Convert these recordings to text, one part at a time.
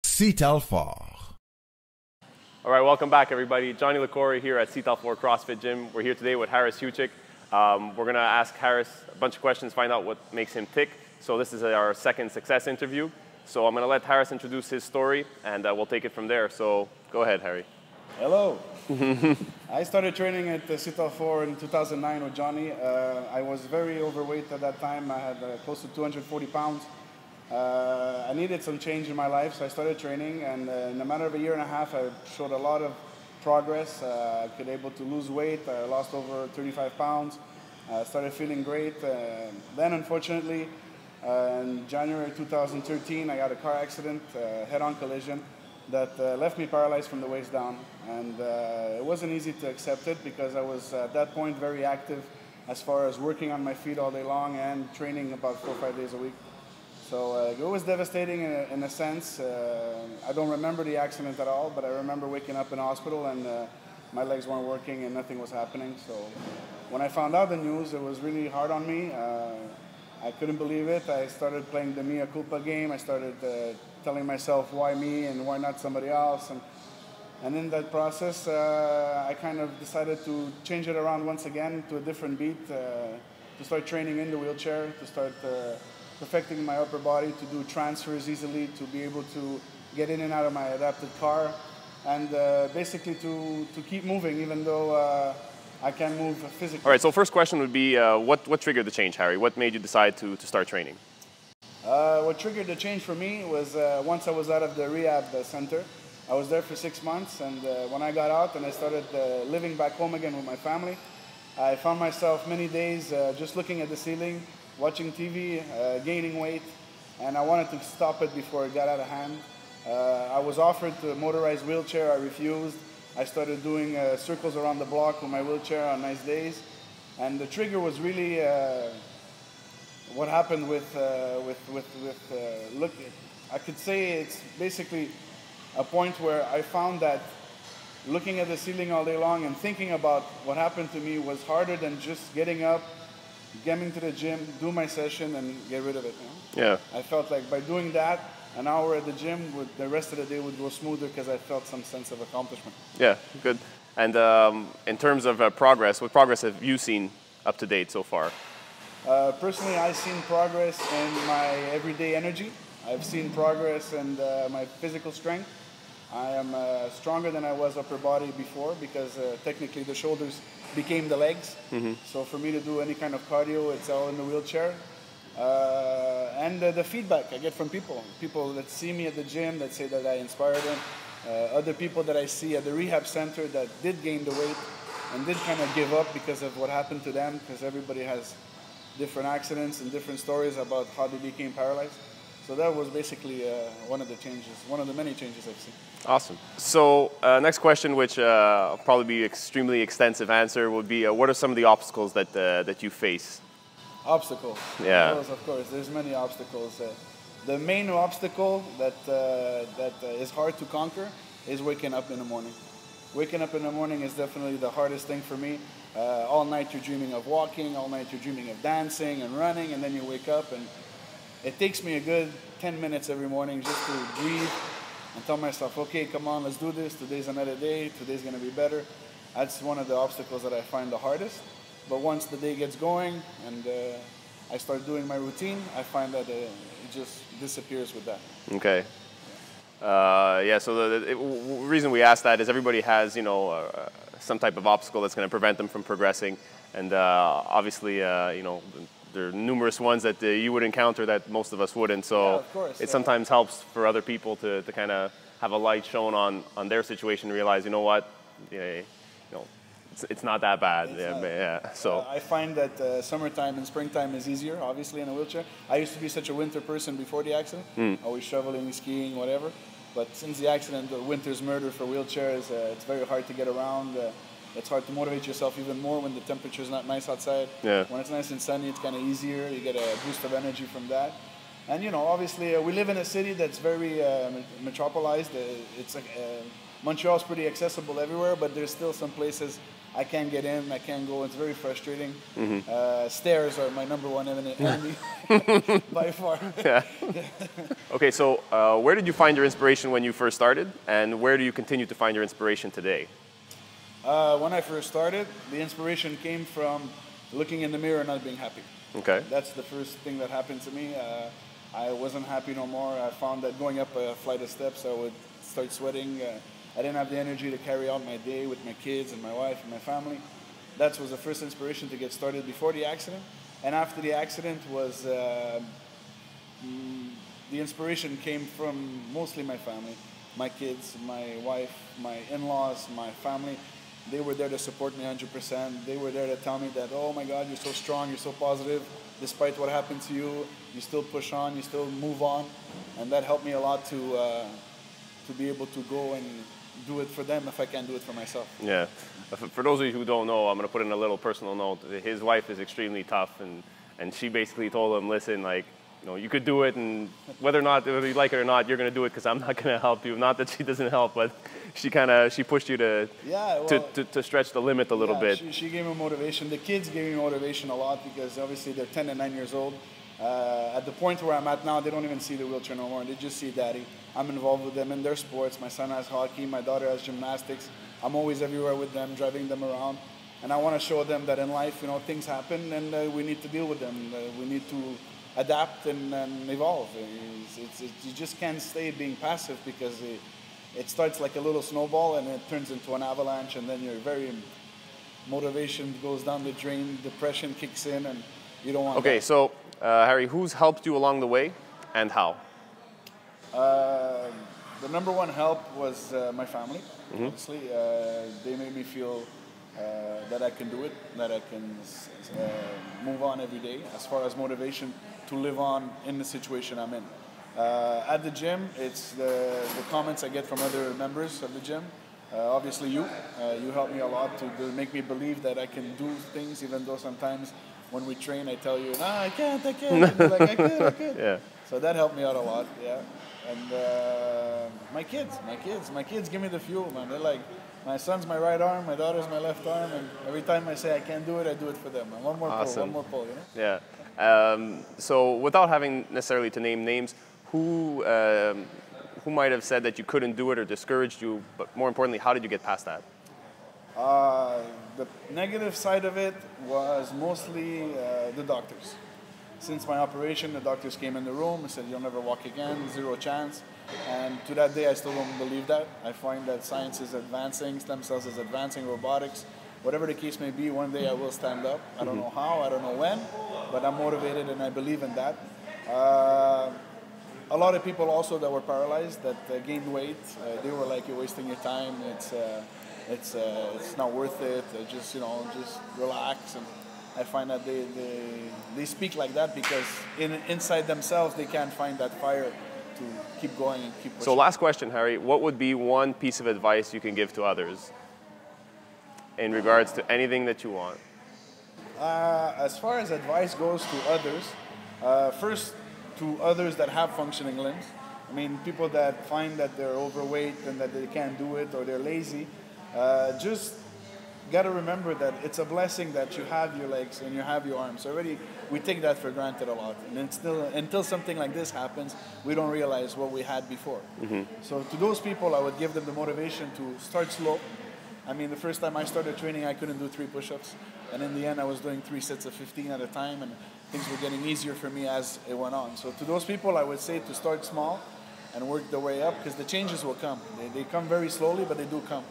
Citalfort. All right, welcome back, everybody. Johnny LaCorey here at Citalfort CrossFit Gym. We're here today with Harris Hujic. We're going to ask Harris a bunch of questions, find out what makes him tick. So this is our second success interview. So I'm going to let Harris introduce his story, and we'll take it from there. So go ahead, Harry. Hello. I started training at Citalfort in 2009 with Johnny. I was very overweight at that time. I had close to 240 pounds. I needed some change in my life, so I started training, and in a matter of a year and a half, I showed a lot of progress. I could able to lose weight. I lost over 35 pounds. I started feeling great. Then, unfortunately, in January 2013, I got a car accident, head-on collision, that left me paralyzed from the waist down. And it wasn't easy to accept it because I was, at that point, very active as far as working on my feet all day long and training about 4 or 5 days a week. So it was devastating in a sense. I don't remember the accident at all, but I remember waking up in the hospital and my legs weren't working and nothing was happening. So when I found out the news, it was really hard on me. I couldn't believe it. I started playing the mea culpa game. I started telling myself, why me and why not somebody else? And in that process, I kind of decided to change it around once again to a different beat, to start training in the wheelchair, to start perfecting my upper body, to do transfers easily, to be able to get in and out of my adapted car, and basically to keep moving even though I can't move physically. All right, so first question would be, what triggered the change, Harry? What made you decide to start training? What triggered the change for me was once I was out of the rehab center. I was there for 6 months, and when I got out and I started living back home again with my family, I found myself many days just looking at the ceiling, watching TV, gaining weight, and I wanted to stop it before it got out of hand. I was offered a motorized wheelchair. I refused. I started doing circles around the block with my wheelchair on nice days, and the trigger was really what happened with look. I could say it's basically a point where I found that looking at the ceiling all day long and thinking about what happened to me was harder than just getting up, getting to the gym, do my session, and get rid of it. You know? Yeah. I felt like by doing that, an hour at the gym, the rest of the day would go smoother because I felt some sense of accomplishment. Yeah, good. And in terms of progress, what progress have you seen up to date so far? Personally, I've seen progress in my everyday energy. I've seen progress in my physical strength. I am stronger than I was upper body before because technically the shoulders became the legs. Mm-hmm. So for me to do any kind of cardio, it's all in the wheelchair. And the feedback I get from people that see me at the gym that say that I inspire them. Other people that I see at the rehab center that did gain the weight and did kind of give up because of what happened to them, because everybody has different accidents and different stories about how they became paralyzed. So that was basically one of the changes, one of the many changes I've seen. Awesome. So next question, which will probably be extremely extensive answer, would be what are some of the obstacles that you face? Obstacles? Yeah. Of course, there's many obstacles. The main obstacle that is hard to conquer is waking up in the morning. Waking up in the morning is definitely the hardest thing for me. All night you're dreaming of walking, all night you're dreaming of dancing and running, and then you wake up and it takes me a good 10 minutes every morning just to breathe and tell myself, okay, come on, let's do this. Today's another day. Today's going to be better. That's one of the obstacles that I find the hardest. But once the day gets going and I start doing my routine, I find that it just disappears with that. Okay. Yeah, so the reason we ask that is everybody has, some type of obstacle that's going to prevent them from progressing. And obviously, there are numerous ones that you would encounter that most of us wouldn't. So yeah, of course, it sometimes helps for other people to kind of have a light shown on their situation and realize, you know what, it's not that bad. Yeah. So I find that summertime and springtime is easier, obviously, in a wheelchair. I used to be such a winter person before the accident, always shoveling, skiing, whatever. But since the accident, the winter's murder for wheelchairs. It's very hard to get around. It's hard to motivate yourself even more when the temperature's not nice outside. Yeah. When it's nice and sunny, it's kind of easier. You get a boost of energy from that. And obviously, we live in a city that's very metropolized. It's like Montreal's pretty accessible everywhere, but there's still some places I can't get in, I can't go. It's very frustrating. Stairs are my number one enemy by far. Yeah. Okay, so where did you find your inspiration when you first started, and where do you continue to find your inspiration today? When I first started, the inspiration came from looking in the mirror and not being happy. Okay. That's the first thing that happened to me. I wasn't happy no more. I found that going up a flight of steps, I would start sweating. I didn't have the energy to carry out my day with my kids and my wife and my family. That was the first inspiration to get started before the accident. And after the accident was, the inspiration came from mostly my family, my kids, my wife, my in-laws, my family. They were there to support me 100%. They were there to tell me that, oh my God, you're so strong, you're so positive. Despite what happened to you, you still push on, you still move on. And that helped me a lot to be able to go and do it for them if I can't do it for myself. Yeah. For those of you who don't know, I'm going to put in a little personal note. His wife is extremely tough, and she basically told him, listen, like, you know, you could do it, and whether you like it or not, you're going to do it because I'm not going to help you. Not that she doesn't help, but she pushed you to stretch the limit a little bit. She gave me motivation. The kids gave me motivation a lot because obviously they're 10 and 9 years old. At the point where I'm at now, they don't even see the wheelchair no more. They just see daddy. I'm involved with them in their sports. My son has hockey. My daughter has gymnastics. I'm always everywhere with them, driving them around. And I want to show them that in life, you know, things happen and we need to deal with them. We need to adapt and evolve. You just can't stay being passive because it starts like a little snowball and it turns into an avalanche, and then your very motivation goes down the drain, depression kicks in, and you don't want Okay, that. so Harry, who's helped you along the way and how? The number one help was my family, honestly. They made me feel that I can do it, that I can move on every day as far as motivation to live on in the situation I'm in. At the gym, it's the comments I get from other members of the gym. Obviously you help me a lot to make me believe that I can do things, even though sometimes when we train I tell you, nah, I can't. And you're like, I could. Yeah. So that helped me out a lot, yeah. And my kids give me the fuel, man. They're like, my son's my right arm, my daughter's my left arm, and every time I say I can't do it, I do it for them. And one more pull, you know? Yeah. So without having necessarily to name names, who might have said that you couldn't do it or discouraged you, but more importantly, how did you get past that? The negative side of it was mostly the doctors. Since my operation, the doctors came in the room and said, you'll never walk again, 0 chance. And to that day, I still don't believe that. I find that science is advancing, stem cells is advancing, robotics, whatever the case may be, one day I will stand up. I don't know how, I don't know when, but I'm motivated and I believe in that. A lot of people also that were paralyzed, that gained weight, they were like, you're wasting your time, it's not worth it, just relax. And I find that they speak like that because inside themselves they can't find that fire to keep going and keep pushing. So last question, Harry, what would be one piece of advice you can give to others in regards to anything that you want? As far as advice goes to others, first to others that have functioning limbs. I mean, people that find that they're overweight and that they can't do it or they're lazy, just got to remember that it's a blessing that you have your legs and you have your arms. Already, we take that for granted a lot. And until something like this happens, we don't realize what we had before. So to those people, I would give them the motivation to start slow. I mean, the first time I started training, I couldn't do 3 push-ups. And in the end, I was doing 3 sets of 15 at a time, and things were getting easier for me as it went on. So to those people, I would say to start small and work their way up, because the changes will come. They come very slowly, but they do come.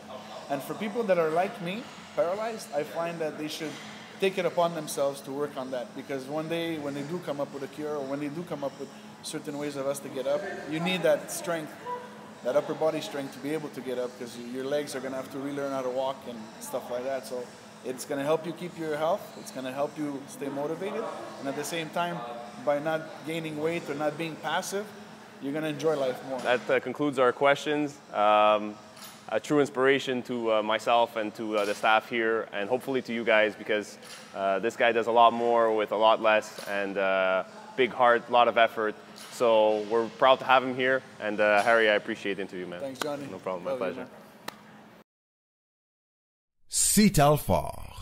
And for people that are like me, paralyzed, I find that they should take it upon themselves to work on that, because one day when they do come up with a cure, or when they do come up with certain ways of us to get up, you need that strength, that upper body strength to be able to get up, because your legs are going to have to relearn how to walk and stuff like that. So it's going to help you keep your health, it's going to help you stay motivated, and at the same time, by not gaining weight or not being passive, you're going to enjoy life more. That concludes our questions. A true inspiration to myself and to the staff here, and hopefully to you guys, because this guy does a lot more with a lot less, and big heart, a lot of effort. So we're proud to have him here, and Harry, I appreciate the interview, man. Thanks, Johnny. No problem, my pleasure. Citalfort.